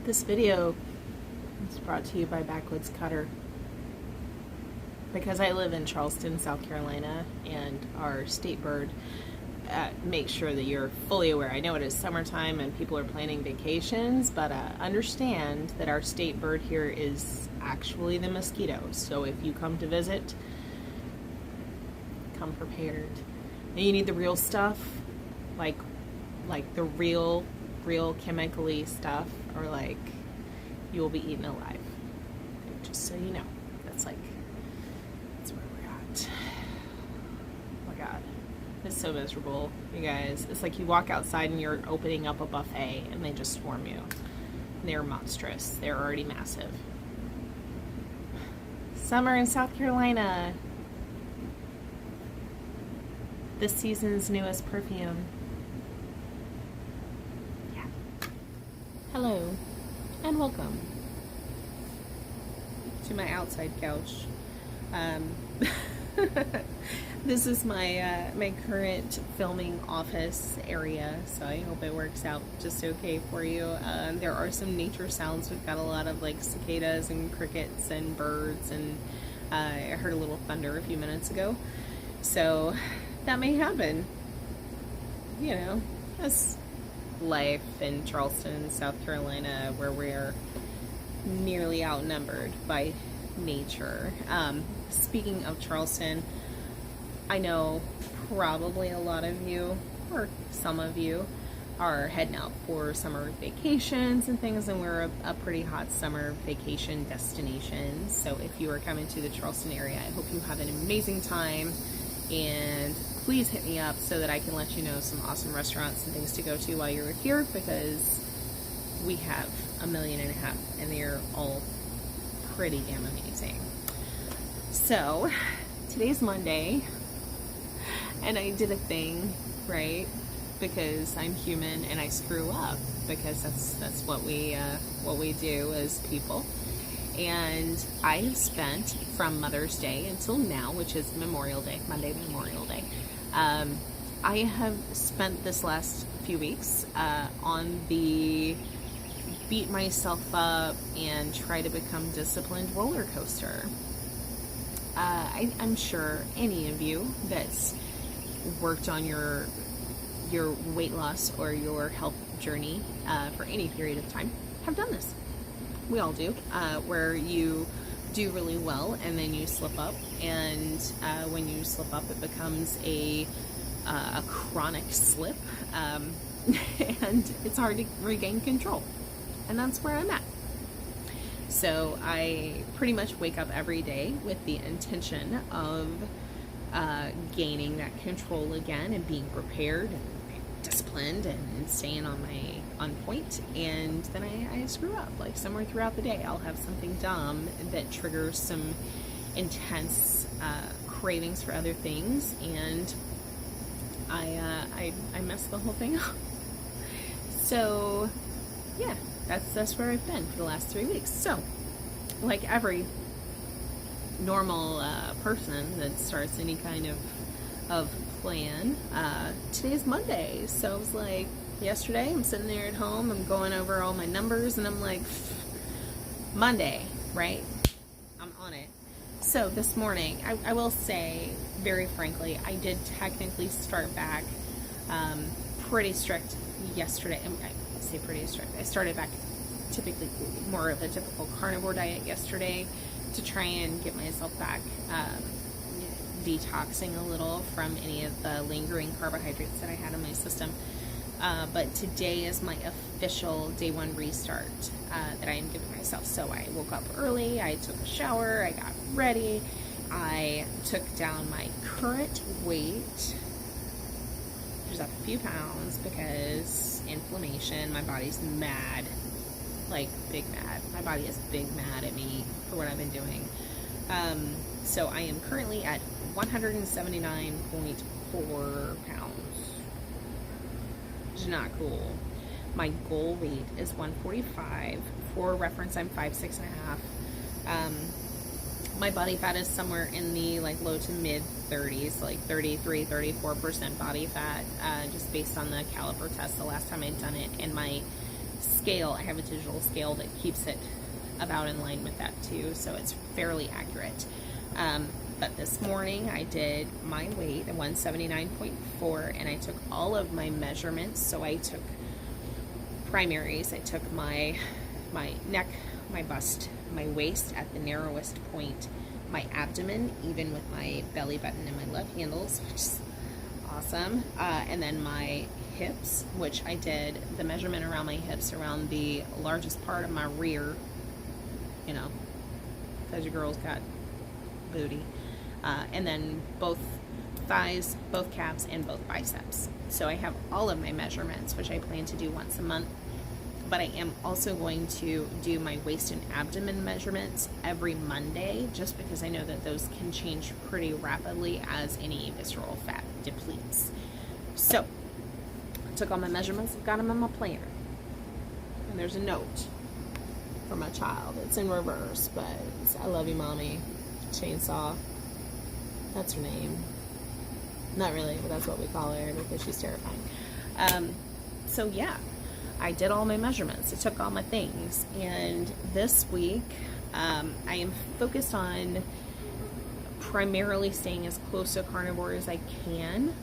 This video is brought to you by Backwoods Cutter. Because I live in Charleston, South Carolina, and our state bird, make sure that you're fully aware. I know it is summertime and people are planning vacations, but understand that our state bird here is actually the mosquito. So if you come to visit, come prepared. And you need the real stuff, like the real chemically stuff, or like you will be eaten alive. Just so you know, that's where we're at. Oh my God, it's so miserable, you guys. It's like you walk outside and you're opening up a buffet and they just swarm you. They're monstrous. They're already massive. Summer in South Carolina. This season's newest perfume. Yeah. Hello and welcome to my outside couch. This is my my current filming office area, so I hope it works out just okay for you. There are some nature sounds. We've got a lot of like cicadas and crickets and birds, and I heard a little thunder a few minutes ago, so that may happen. You know, that's life in Charleston, South Carolina, where we're nearly outnumbered by nature. Speaking of Charleston, I know probably a lot of you, or some of you, are heading out for summer vacations and things, and we're a pretty hot summer vacation destination. So if you are coming to the Charleston area, I hope you have an amazing time, and please hit me up so that I can let you know some awesome restaurants and things to go to while you're here, because we have 1.5 million and they're all pretty damn amazing. So today's Monday and I did a thing, right? Because I'm human and I screw up, because that's what we do as people. And I have spent from Mother's Day until now, which is Memorial Day, Monday, Memorial Day. I have spent this last few weeks on the beat myself up and try to become disciplined roller coaster. I'm sure any of you that's worked on your weight loss or your health journey for any period of time have done this. We all do, where you do really well and then you slip up, and when you slip up it becomes a chronic slip, and it's hard to regain control, and that's where I'm at. So I pretty much wake up every day with the intention of gaining that control again and being prepared and disciplined and staying on point, and then I screw up. Like somewhere throughout the day I'll have something dumb that triggers some intense cravings for other things, and I mess the whole thing up. So yeah, that's where I've been for the last 3 weeks. So like every normal person that starts any kind of plan, today's Monday. So I was like, yesterday I'm sitting there at home, I'm going over all my numbers, and I'm like, Monday, right? I'm on it. So this morning, I will say very frankly, I did technically start back pretty strict yesterday. I say pretty strict. I started back typically more of a typical carnivore diet yesterday to try and get myself back detoxing a little from any of the lingering carbohydrates that I had in my system. But today is my official day one restart that I am giving myself. So I woke up early, I took a shower, I got ready, I took down my current weight. There's up a few pounds because inflammation, my body's mad, like big mad. My body is big mad at me for what I've been doing. So I am currently at 179.4 pounds, which is not cool. My goal weight is 145. For reference, I'm 5'6.5". My body fat is somewhere in the like low to mid 30s, like 33-34% body fat, just based on the caliper test the last time I'd done it. And my scale, I have a digital scale that keeps it about in line with that too, so it's fairly accurate. But this morning I did my weight at 179.4, and I took all of my measurements. So I took primaries. I took my neck, my bust, my waist at the narrowest point, my abdomen, even with my belly button and my love handles, which is awesome. And then my hips, which I did the measurement around my hips, around the largest part of my rear, you know, because your girl's got booty. And then both thighs, both calves, and both biceps. So I have all of my measurements, which I plan to do once a month. But I am also going to do my waist and abdomen measurements every Monday, just because I know that those can change pretty rapidly as any visceral fat depletes. So I took all my measurements, I've got them in my planner. And there's a note for my child. It's in reverse, but it's, "I love you, Mommy. Chainsaw." That's her name. Not really, but that's what we call her because she's terrifying. So yeah, I did all my measurements. I took all my things. And this week, I am focused on primarily staying as close to carnivore as I can.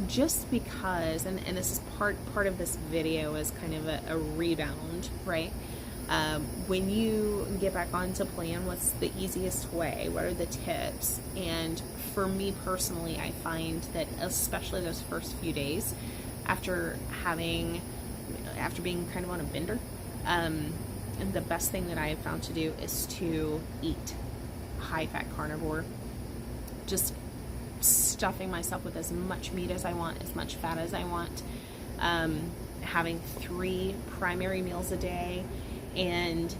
Just because, and this is part of this video is kind of a rebound, right? When you get back onto plan, what's the easiest way? What are the tips? And for me personally, I find that especially those first few days after being kind of on a bender, and the best thing that I have found to do is to eat high-fat carnivore, just stuffing myself with as much meat as I want, as much fat as I want, having 3 primary meals a day, and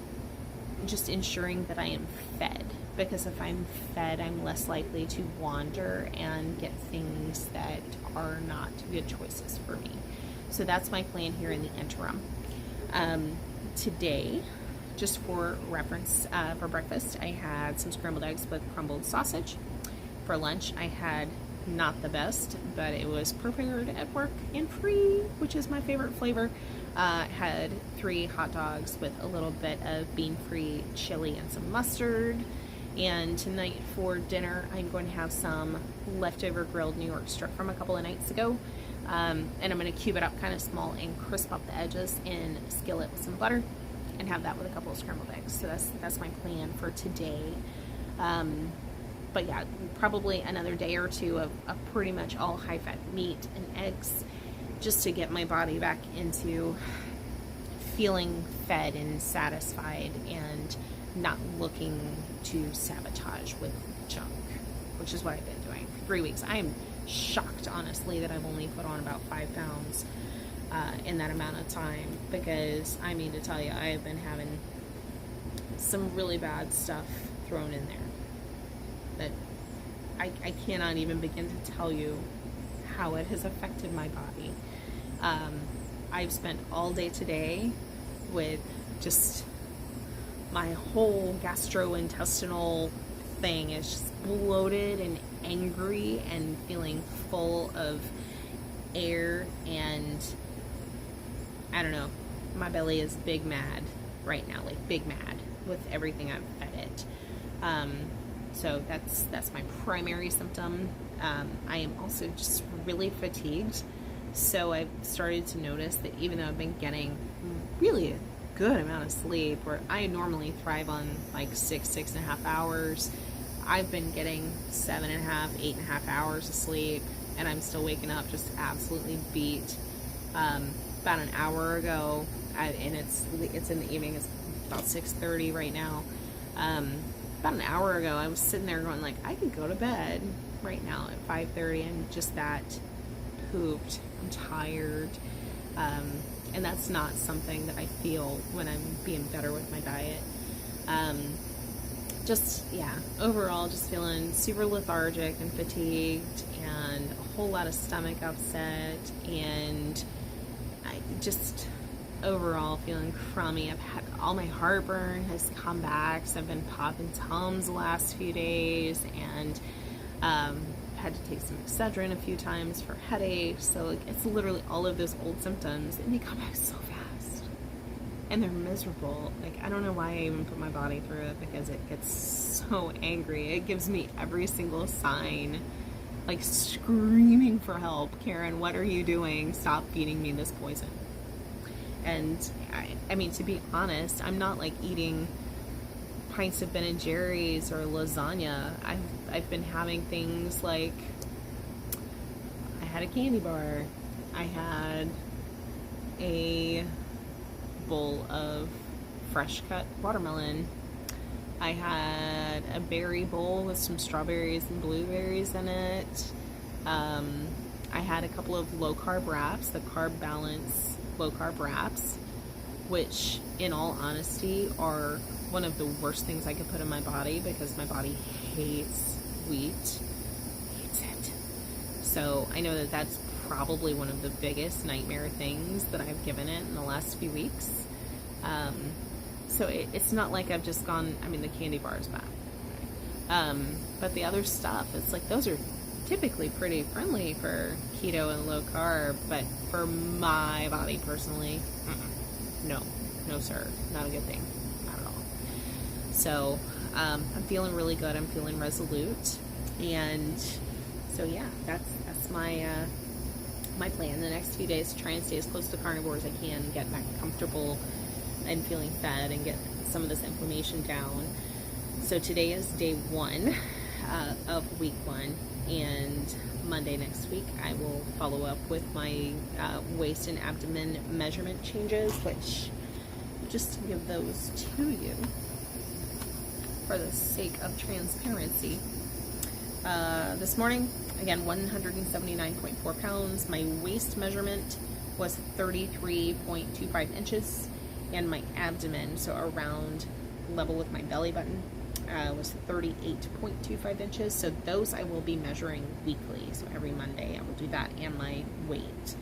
just ensuring that I am fed, because if I'm fed, I'm less likely to wander and get things that are not good choices for me. So that's my plan here in the interim. Today, just for reference, for breakfast, I had some scrambled eggs with crumbled sausage. For lunch, I had not the best, but it was prepared at work and free, which is my favorite flavor. Had 3 hot dogs with a little bit of bean-free chili and some mustard. And tonight for dinner, I'm going to have some leftover grilled New York strip from a couple of nights ago. And I'm going to cube it up kind of small and crisp up the edges in a skillet with some butter, and have that with a couple of scrambled eggs. So that's my plan for today. But yeah, probably another day or two of pretty much all high-fat meat and eggs, just to get my body back into feeling fed and satisfied and not looking to sabotage with junk, which is what I've been doing for 3 weeks. I am shocked, honestly, that I've only put on about 5 pounds in that amount of time, because I mean to tell you, I have been having some really bad stuff thrown in there that I cannot even begin to tell you how it has affected my body. I've spent all day today with just my whole gastrointestinal thing is just bloated and angry and feeling full of air, and I don't know, my belly is big mad right now, like big mad with everything I've fed it. So that's my primary symptom. I am also just really fatigued. So I've started to notice that even though I've been getting really a good amount of sleep, where I normally thrive on like 6.5 hours, I've been getting 7.5, 8.5 hours of sleep, and I'm still waking up just absolutely beat. About an hour ago, and it's in the evening, it's about 6:30 right now. About an hour ago, I was sitting there going like, I could go to bed right now at 5:30. I'm just that pooped. I'm tired. And that's not something that I feel when I'm being better with my diet. Overall just feeling super lethargic and fatigued, and a whole lot of stomach upset, and I just overall feeling crummy. I've had all my heartburn has come back, so I've been popping Tums the last few days, and had to take some Excedrin a few times for headaches. So like, it's literally all of those old symptoms, and they come back so fast. and they're miserable. Like, I don't know why I even put my body through it, because it gets so angry. It gives me every single sign, like screaming for help. Karen, what are you doing? Stop feeding me this poison. And I mean, to be honest, I'm not like eating pints of Ben and Jerry's or lasagna. I've been having things like, I had a candy bar. I had a bowl of fresh cut watermelon. I had a berry bowl with some strawberries and blueberries in it. I had a couple of low carb wraps, the Carb Balance low carb wraps, which in all honesty are one of the worst things I could put in my body, because my body hates wheat, hates it. So I know that that's probably one of the biggest nightmare things that I've given it in the last few weeks. So it's not like I've just gone, I mean, the candy bar is bad. But the other stuff, it's like, those are typically pretty friendly for keto and low carb, but for my body personally, no sir, not a good thing, not at all. So I'm feeling really good. I'm feeling resolute, and so yeah, that's my my plan the next few days, to try and stay as close to carnivore as I can, and get back comfortable and feeling fed, and get some of this inflammation down. So today is day 1 of week 1, and Monday next week I will follow up with my waist and abdomen measurement changes, which, just to give those to you for the sake of transparency. This morning, again, 179.4 pounds. My waist measurement was 33.25 inches, and my abdomen, so around level with my belly button, was 38.25 inches. So those I will be measuring weekly. So every Monday I will do that, and my weight.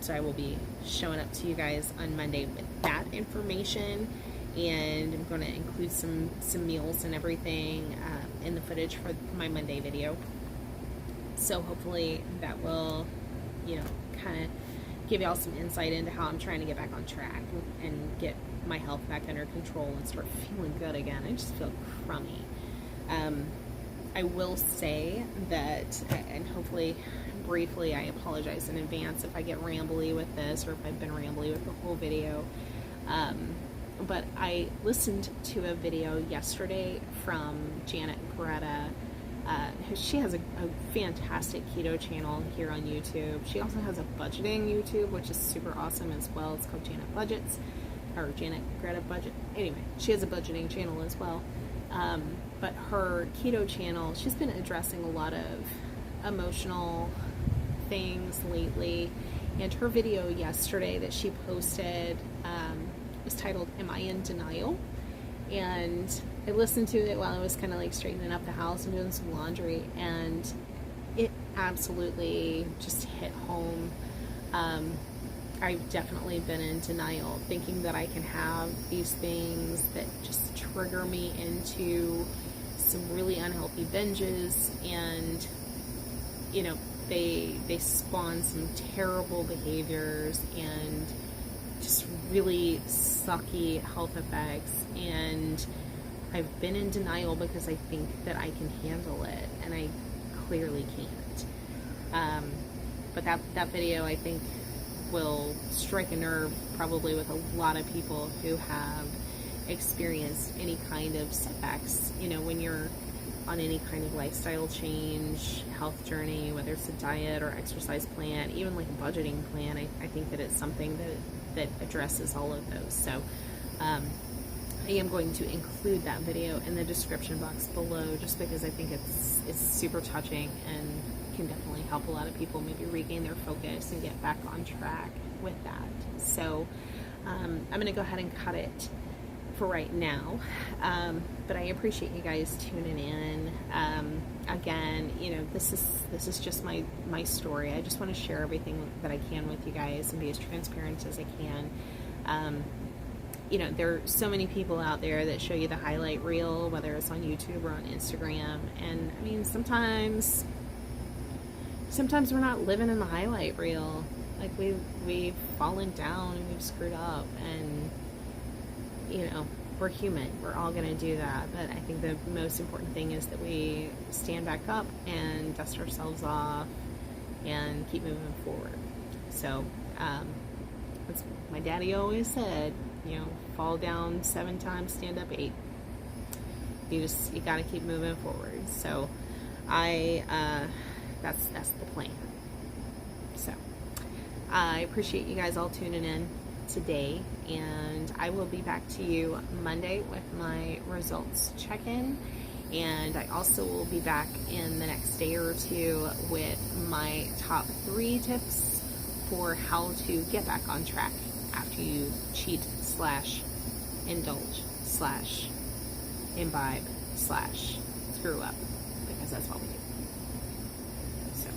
So I will be showing up to you guys on Monday with that information, and I'm going to include some meals and everything in the footage for my Monday video. So hopefully that will, kind of give y'all some insight into how I'm trying to get back on track and get my health back under control and start feeling good again. I just feel crummy. I will say that, and hopefully briefly, I apologize in advance if I get rambly with this, or if I've been rambly with the whole video. But I listened to a video yesterday from Janet Greta. She has a fantastic keto channel here on YouTube. She also has a budgeting YouTube, which is super awesome as well. It's called Janet Budgets, or Janet Greta Budget. Anyway, she has a budgeting channel as well. But her keto channel, she's been addressing a lot of emotional things lately. And her video yesterday that she posted was titled, "Am I in Denial?" And I listened to it while I was kind of like straightening up the house and doing some laundry, and it absolutely just hit home. I've definitely been in denial, thinking that I can have these things that just trigger me into some really unhealthy binges, and they spawn some terrible behaviors and just really sucky health effects. And I've been in denial because I think that I can handle it, and I clearly can't. But that video, I think, will strike a nerve probably with a lot of people who have experienced any kind of setbacks, when you're on any kind of lifestyle change, health journey, whether it's a diet or exercise plan, even like a budgeting plan. I think that it's something that addresses all of those. So I am going to include that video in the description box below, just because I think it's super touching and can definitely help a lot of people maybe regain their focus and get back on track with that. So I'm going to go ahead and cut it for right now, but I appreciate you guys tuning in. Again, this is just my story. I just want to share everything that I can with you guys and be as transparent as I can. There are so many people out there that show you the highlight reel, whether it's on YouTube or on Instagram, and I mean, sometimes we're not living in the highlight reel. Like we've fallen down and we've screwed up, and you know, we're human. We're all gonna do that. But I think the most important thing is that we stand back up and dust ourselves off and keep moving forward. So, that's my daddy always said, you know, fall down 7 times, stand up 8. You gotta keep moving forward. So that's the plan. So I appreciate you guys all tuning in today, and I will be back to you Monday with my results check-in, and I also will be back in the next day or two with my top 3 tips for how to get back on track after you cheat / indulge / imbibe / screw up, because that's what we do. So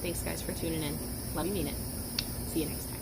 thanks guys for tuning in. Love you, mean it. See you next time.